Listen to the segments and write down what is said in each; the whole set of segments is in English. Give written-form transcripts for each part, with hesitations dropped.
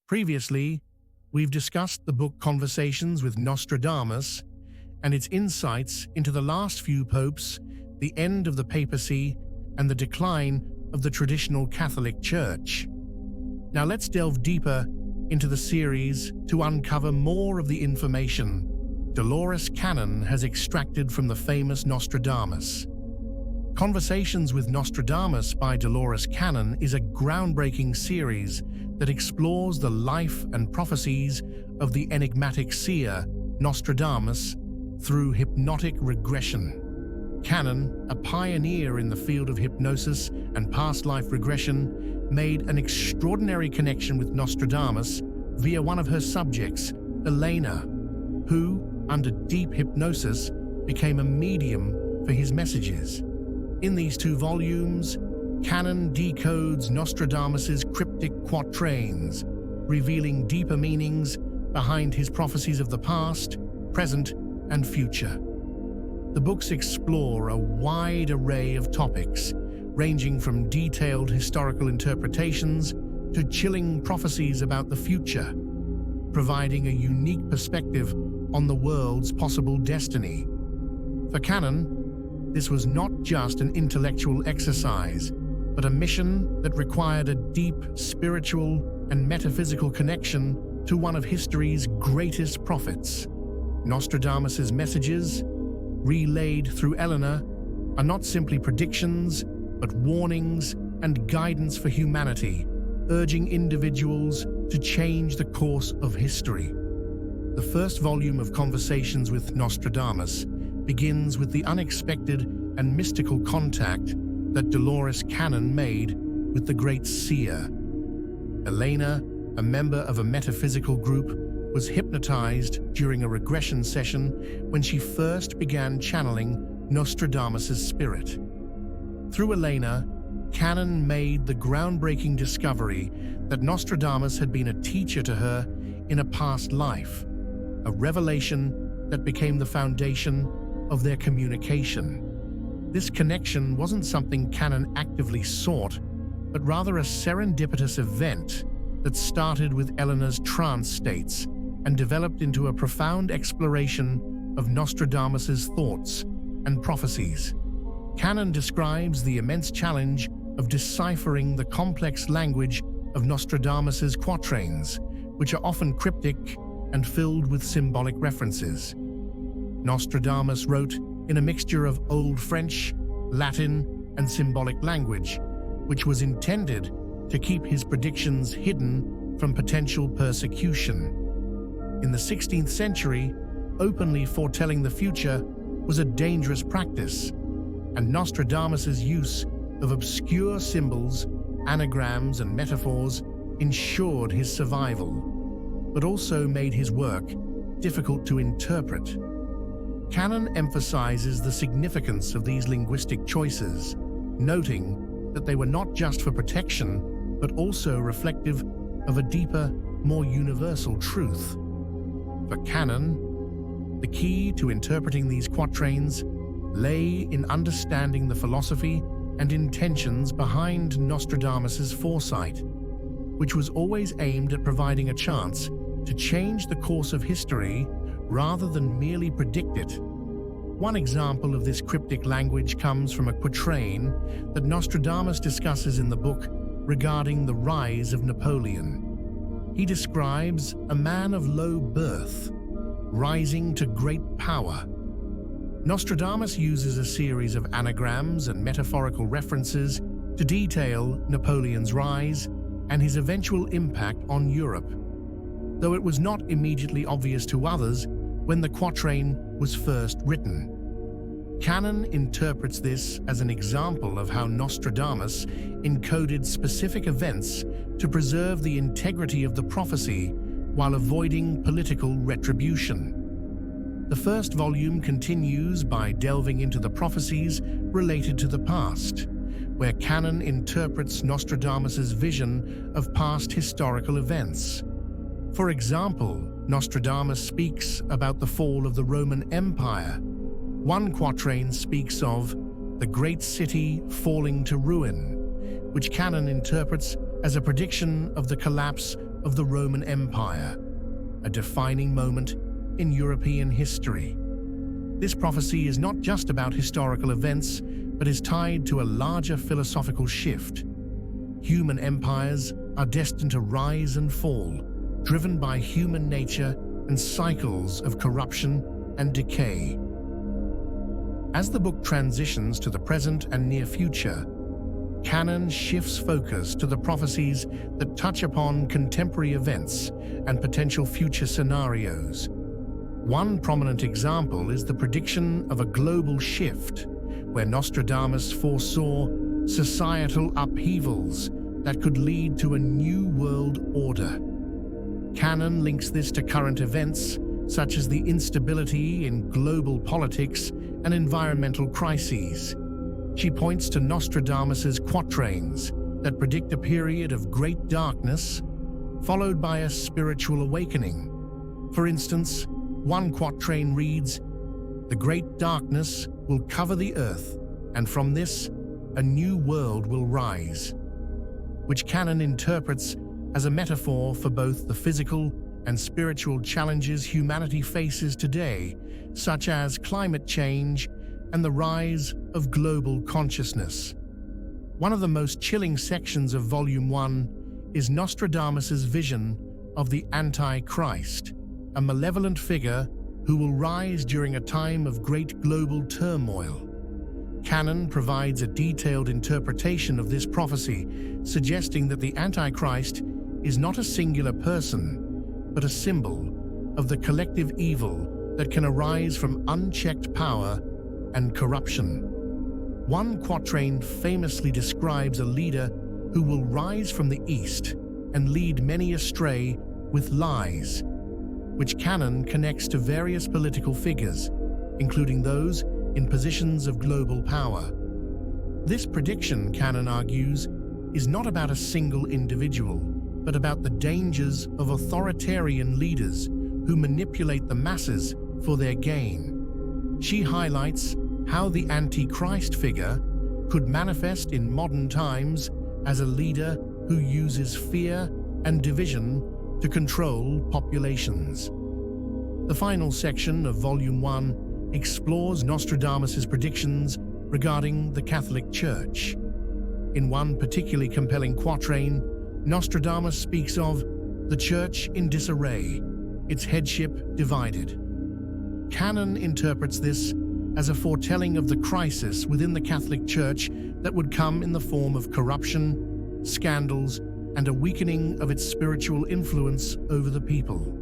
Previously, we've discussed the book Conversations with Nostradamus and its insights into the last few popes, the end of the papacy, and the decline of the traditional Catholic Church. Now let's delve deeper into the series to uncover more of the information Dolores Cannon has extracted from the famous Nostradamus. Conversations with Nostradamus by Dolores Cannon is a groundbreaking series that explores the life and prophecies of the enigmatic seer Nostradamus through hypnotic regression. Cannon, a pioneer in the field of hypnosis and past life regression, made an extraordinary connection with Nostradamus via one of her subjects, Elena, who, under deep hypnosis, became a medium for his messages. In these 2 volumes, Cannon decodes Nostradamus's cryptic quatrains, revealing deeper meanings behind his prophecies of the past, present, and future. The books explore a wide array of topics, ranging from detailed historical interpretations to chilling prophecies about the future, providing a unique perspective on the world's possible destiny. For Cannon, this was not just an intellectual exercise, but a mission that required a deep spiritual and metaphysical connection to one of history's greatest prophets. Nostradamus's messages, relayed through Eleanor, are not simply predictions, but warnings and guidance for humanity, urging individuals to change the course of history. The first volume of Conversations with Nostradamus begins with the unexpected and mystical contact that Dolores Cannon made with the great seer. Elena, a member of a metaphysical group, was hypnotized during a regression session when she first began channeling Nostradamus's spirit. Through Elena, Cannon made the groundbreaking discovery that Nostradamus had been a teacher to her in a past life, a revelation that became the foundation of their communication. This connection wasn't something Cannon actively sought, but rather a serendipitous event that started with Eleanor's trance states and developed into a profound exploration of Nostradamus's thoughts and prophecies. Cannon describes the immense challenge of deciphering the complex language of Nostradamus's quatrains, which are often cryptic and filled with symbolic references. Nostradamus wrote in a mixture of Old French, Latin, and symbolic language, which was intended to keep his predictions hidden from potential persecution. In the 16th century, openly foretelling the future was a dangerous practice, and Nostradamus's use of obscure symbols, anagrams, and metaphors ensured his survival, but also made his work difficult to interpret. Cannon emphasizes the significance of these linguistic choices, noting that they were not just for protection, but also reflective of a deeper, more universal truth. For Cannon, the key to interpreting these quatrains lay in understanding the philosophy and intentions behind Nostradamus's foresight, which was always aimed at providing a chance to change the course of history rather than merely predict it. One example of this cryptic language comes from a quatrain that Nostradamus discusses in the book regarding the rise of Napoleon. He describes a man of low birth, rising to great power. Nostradamus uses a series of anagrams and metaphorical references to detail Napoleon's rise and his eventual impact on Europe, though it was not immediately obvious to others when the quatrain was first written. Cannon interprets this as an example of how Nostradamus encoded specific events to preserve the integrity of the prophecy while avoiding political retribution. The first volume continues by delving into the prophecies related to the past, where Cannon interprets Nostradamus's vision of past historical events. For example, Nostradamus speaks about the fall of the Roman Empire. One quatrain speaks of the great city falling to ruin, which Cannon interprets as a prediction of the collapse of the Roman Empire, a defining moment in European history. This prophecy is not just about historical events, but is tied to a larger philosophical shift. Human empires are destined to rise and fall, driven by human nature and cycles of corruption and decay. As the book transitions to the present and near future, Cannon shifts focus to the prophecies that touch upon contemporary events and potential future scenarios. One prominent example is the prediction of a global shift, where Nostradamus foresaw societal upheavals that could lead to a new world order. Cannon links this to current events, such as the instability in global politics and environmental crises. She points to Nostradamus's Quatrains that predict a period of great darkness, followed by a spiritual awakening. For instance, one quatrain reads, "The great darkness will cover the earth, and from this, a new world will rise," which Cannon interprets as a metaphor for both the physical and spiritual challenges humanity faces today, such as climate change and the rise of global consciousness. One of the most chilling sections of Volume 1 is Nostradamus's vision of the Antichrist, a malevolent figure who will rise during a time of great global turmoil. Cannon provides a detailed interpretation of this prophecy, suggesting that the Antichrist is not a singular person, but a symbol of the collective evil that can arise from unchecked power and corruption. One quatrain famously describes a leader who will rise from the east and lead many astray with lies, which Cannon connects to various political figures, including those in positions of global power. This prediction, Cannon argues, is not about a single individual, but about the dangers of authoritarian leaders who manipulate the masses for their gain. She highlights how the Antichrist figure could manifest in modern times as a leader who uses fear and division to control populations. The final section of Volume 1 explores Nostradamus's predictions regarding the Catholic Church. In one particularly compelling quatrain, Nostradamus speaks of the Church in disarray, its headship divided. Cannon interprets this as a foretelling of the crisis within the Catholic Church that would come in the form of corruption, scandals, and a weakening of its spiritual influence over the people.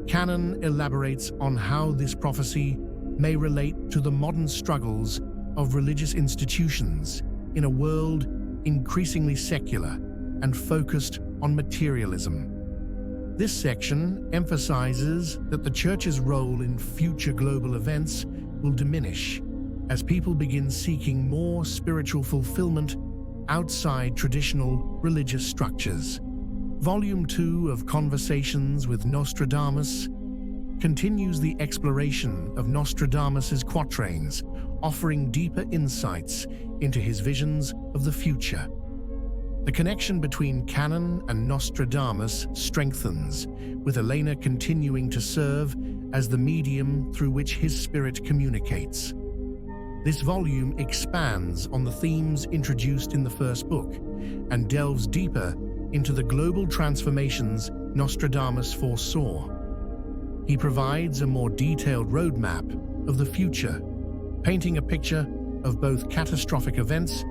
Cannon elaborates on how this prophecy may relate to the modern struggles of religious institutions in a world increasingly secular and focused on materialism. This section emphasizes that the Church's role in future global events will diminish as people begin seeking more spiritual fulfillment outside traditional religious structures. Volume 2 of Conversations with Nostradamus continues the exploration of Nostradamus's quatrains, offering deeper insights into his visions of the future. The connection between Cannon and Nostradamus strengthens, with Elena continuing to serve as the medium through which his spirit communicates. This volume expands on the themes introduced in the first book and delves deeper into the global transformations Nostradamus foresaw. He provides a more detailed roadmap of the future, painting a picture of both catastrophic events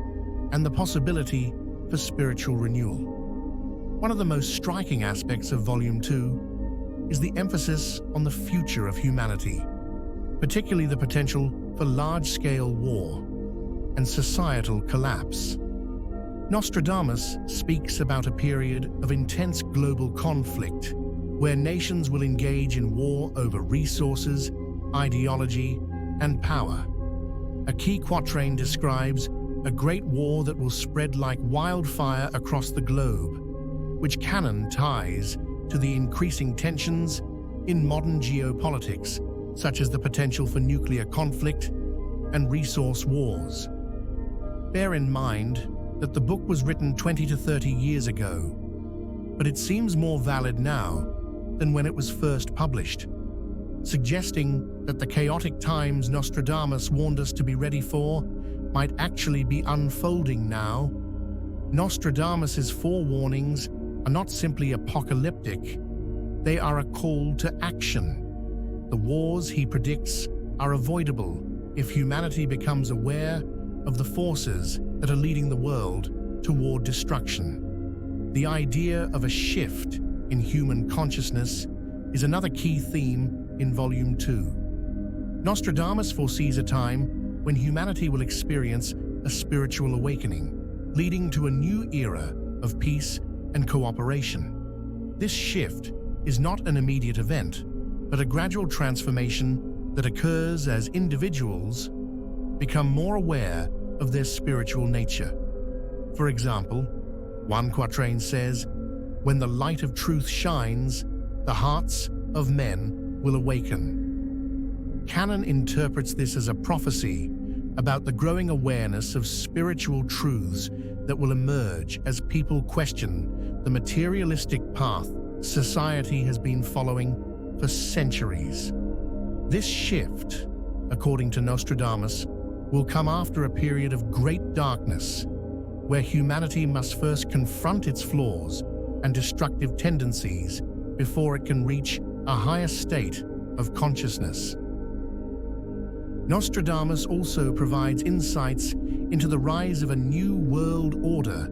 and the possibility for spiritual renewal. One of the most striking aspects of Volume 2 is the emphasis on the future of humanity, particularly the potential for large-scale war and societal collapse. Nostradamus speaks about a period of intense global conflict where nations will engage in war over resources, ideology, and power. A key quatrain describes a great war that will spread like wildfire across the globe, which Cannon ties to the increasing tensions in modern geopolitics, such as the potential for nuclear conflict and resource wars. Bear in mind that the book was written 20 to 30 years ago. but it seems more valid now than when it was first published, suggesting that the chaotic times Nostradamus warned us to be ready for might actually be unfolding now. Nostradamus's forewarnings are not simply apocalyptic, they are a call to action. The wars he predicts are avoidable if humanity becomes aware of the forces that are leading the world toward destruction. The idea of a shift in human consciousness is another key theme in Volume 2. Nostradamus foresees a time when humanity will experience a spiritual awakening, leading to a new era of peace and cooperation. This shift is not an immediate event, but a gradual transformation that occurs as individuals become more aware of their spiritual nature. For example, one quatrain says, "When the light of truth shines, the hearts of men will awaken." Cannon interprets this as a prophecy about the growing awareness of spiritual truths that will emerge as people question the materialistic path society has been following for centuries. This shift, according to Nostradamus, will come after a period of great darkness, where humanity must first confront its flaws and destructive tendencies before it can reach a higher state of consciousness. Nostradamus also provides insights into the rise of a new world order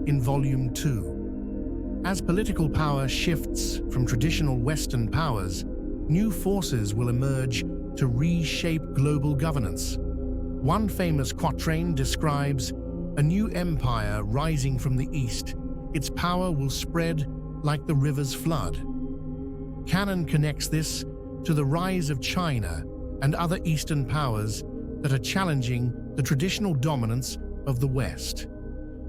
in Volume 2. As political power shifts from traditional Western powers, new forces will emerge to reshape global governance. One famous quatrain describes a new empire rising from the east. Its power will spread like the river's flood. Cannon connects this to the rise of China and other Eastern powers that are challenging the traditional dominance of the West.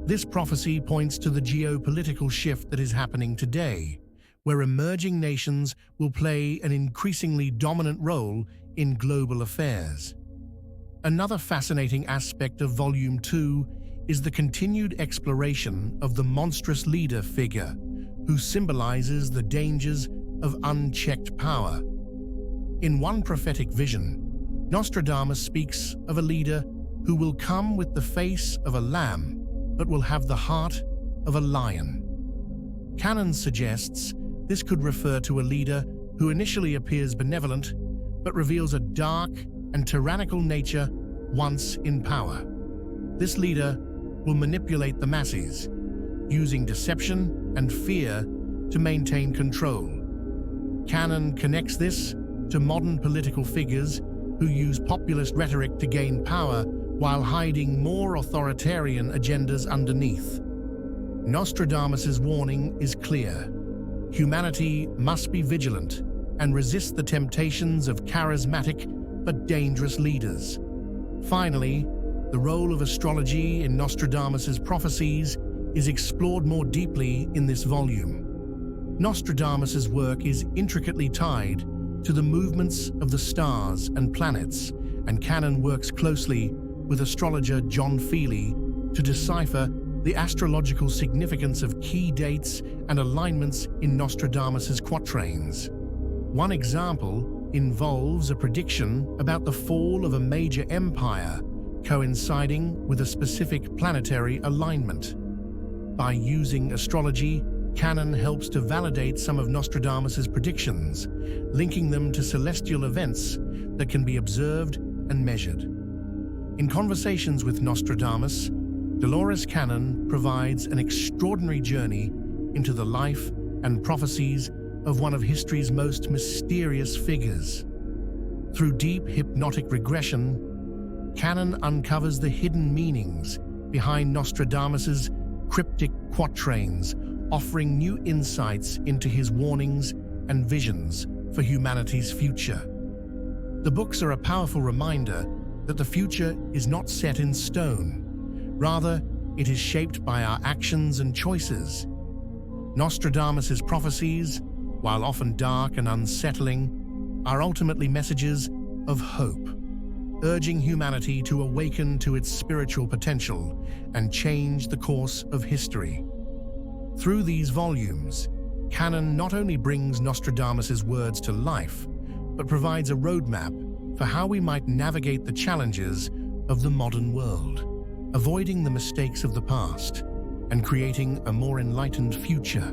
This prophecy points to the geopolitical shift that is happening today, where emerging nations will play an increasingly dominant role in global affairs. Another fascinating aspect of Volume 2 is the continued exploration of the monstrous leader figure, who symbolizes the dangers of unchecked power. In one prophetic vision, Nostradamus speaks of a leader who will come with the face of a lamb, but will have the heart of a lion. Cannon suggests this could refer to a leader who initially appears benevolent, but reveals a dark and tyrannical nature once in power. This leader will manipulate the masses, using deception and fear to maintain control. Cannon connects this to modern political figures who use populist rhetoric to gain power while hiding more authoritarian agendas underneath. Nostradamus's warning is clear. Humanity must be vigilant and resist the temptations of charismatic but dangerous leaders. Finally, the role of astrology in Nostradamus's prophecies is explored more deeply in this volume. Nostradamus's work is intricately tied to the movements of the stars and planets, and Cannon works closely with astrologer John Feely to decipher the astrological significance of key dates and alignments in Nostradamus's quatrains. One example involves a prediction about the fall of a major empire coinciding with a specific planetary alignment. By using astrology, Cannon helps to validate some of Nostradamus's predictions, linking them to celestial events that can be observed and measured. In Conversations with Nostradamus, Dolores Cannon provides an extraordinary journey into the life and prophecies of one of history's most mysterious figures. Through deep hypnotic regression, Cannon uncovers the hidden meanings behind Nostradamus's cryptic quatrains, offering new insights into his warnings and visions for humanity's future. The books are a powerful reminder that the future is not set in stone. Rather, it is shaped by our actions and choices. Nostradamus's prophecies, while often dark and unsettling, are ultimately messages of hope, urging humanity to awaken to its spiritual potential and change the course of history. Through these volumes, Cannon not only brings Nostradamus' words to life, but provides a roadmap for how we might navigate the challenges of the modern world, avoiding the mistakes of the past and creating a more enlightened future.